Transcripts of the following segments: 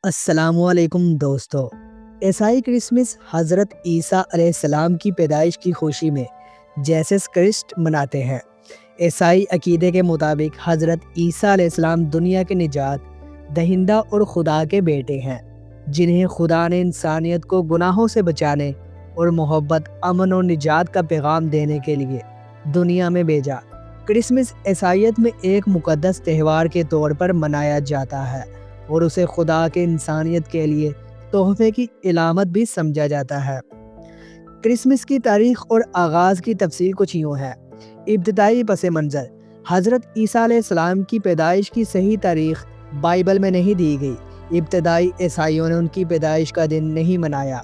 السلام علیکم دوستو۔ عیسائی کرسمس حضرت عیسیٰ علیہ السلام کی پیدائش کی خوشی میں جیسس کرسٹ مناتے ہیں۔ عیسائی عقیدے کے مطابق حضرت عیسیٰ علیہ السلام دنیا کے نجات دہندہ اور خدا کے بیٹے ہیں، جنہیں خدا نے انسانیت کو گناہوں سے بچانے اور محبت، امن اور نجات کا پیغام دینے کے لیے دنیا میں بھیجا۔ کرسمس عیسائیت میں ایک مقدس تہوار کے طور پر منایا جاتا ہے اور اسے خدا کے انسانیت کے لیے تحفے کی علامت بھی سمجھا جاتا ہے۔ کرسمس کی تاریخ اور آغاز کی تفصیل کچھ یوں ہے۔ ابتدائی پس منظر: حضرت عیسیٰ علیہ السلام کی پیدائش کی صحیح تاریخ بائبل میں نہیں دی گئی۔ ابتدائی عیسائیوں نے ان کی پیدائش کا دن نہیں منایا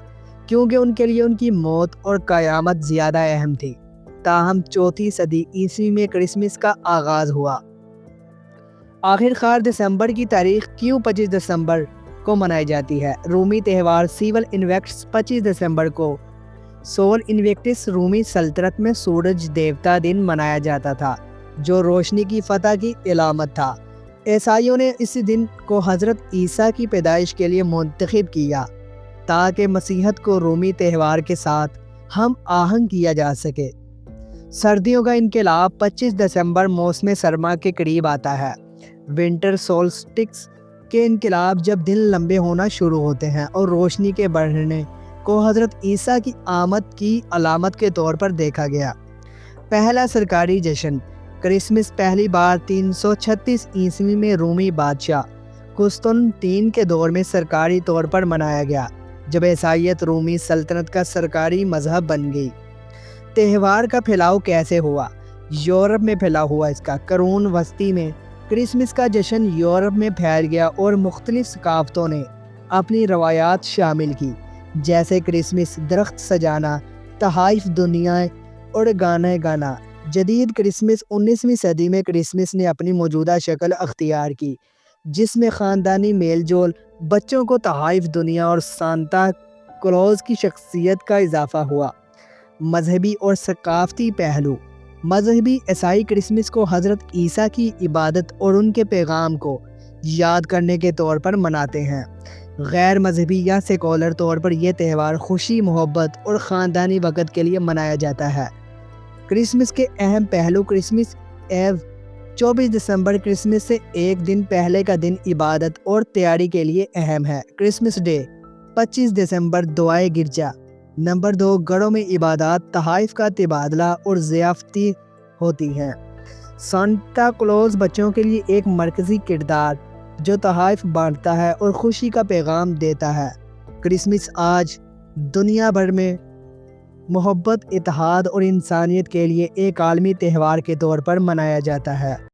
کیونکہ ان کے لیے ان کی موت اور قیامت زیادہ اہم تھی۔ تاہم 4 صدی عیسوی میں کرسمس کا آغاز ہوا۔ آخر کار دسمبر کی تاریخ کیوں 25 دسمبر کو منائی جاتی ہے؟ رومی تہوار سیول انویکٹس 25 دسمبر کو سول انویکٹس رومی سلطنت میں سورج دیوتا دن منایا جاتا تھا، جو روشنی کی فتح کی علامت تھا۔ عیسائیوں نے اس دن کو حضرت عیسیٰ کی پیدائش کے لیے منتخب کیا تاکہ مسیحیت کو رومی تہوار کے ساتھ ہم آہنگ کیا جا سکے۔ سردیوں کا انقلاب 25 دسمبر موسم سرما کے قریب آتا ہے۔ ونٹر سولسٹکس کے انقلاب جب دن لمبے ہونا شروع ہوتے ہیں اور روشنی کے بڑھنے کو حضرت عیسیٰ کی آمد کی علامت کے طور پر دیکھا گیا۔ پہلا سرکاری جشن کرسمس پہلی بار 336 عیسوی میں رومی بادشاہ قسطنطین کے دور میں سرکاری طور پر منایا گیا، جب عیسائیت رومی سلطنت کا سرکاری مذہب بن گئی۔ تہوار کا پھیلاؤ کیسے ہوا؟ یورپ میں پھیلا ہوا۔ اس کا قرون وسطی میں کرسمس کا جشن یورپ میں پھیل گیا اور مختلف ثقافتوں نے اپنی روایات شامل کی، جیسے کرسمس درخت سجانا، تحائف دنیا اور گانے گانا۔ جدید کرسمس 19ویں صدی میں کرسمس نے اپنی موجودہ شکل اختیار کی، جس میں خاندانی میل جول، بچوں کو تحائف دنیا اور سانتا کلوز کی شخصیت کا اضافہ ہوا۔ مذہبی اور ثقافتی پہلو: مذہبی عیسائی کرسمس کو حضرت عیسیٰ کی عبادت اور ان کے پیغام کو یاد کرنے کے طور پر مناتے ہیں۔ غیر مذہبی یا سیکولر طور پر یہ تہوار خوشی، محبت اور خاندانی وقت کے لیے منایا جاتا ہے۔ کرسمس کے اہم پہلو: کرسمس ایو 24 دسمبر کرسمس سے ایک دن پہلے کا دن عبادت اور تیاری کے لیے اہم ہے۔ کرسمس ڈے 25 دسمبر دعائے گرجا۔ نمبر 2، گھروں میں عبادات، تحائف کا تبادلہ اور ضیافتیں ہوتی ہیں۔ سانتا کلوز بچوں کے لیے ایک مرکزی کردار جو تحائف بانٹتا ہے اور خوشی کا پیغام دیتا ہے۔ کرسمس آج دنیا بھر میں محبت، اتحاد اور انسانیت کے لیے ایک عالمی تہوار کے طور پر منایا جاتا ہے۔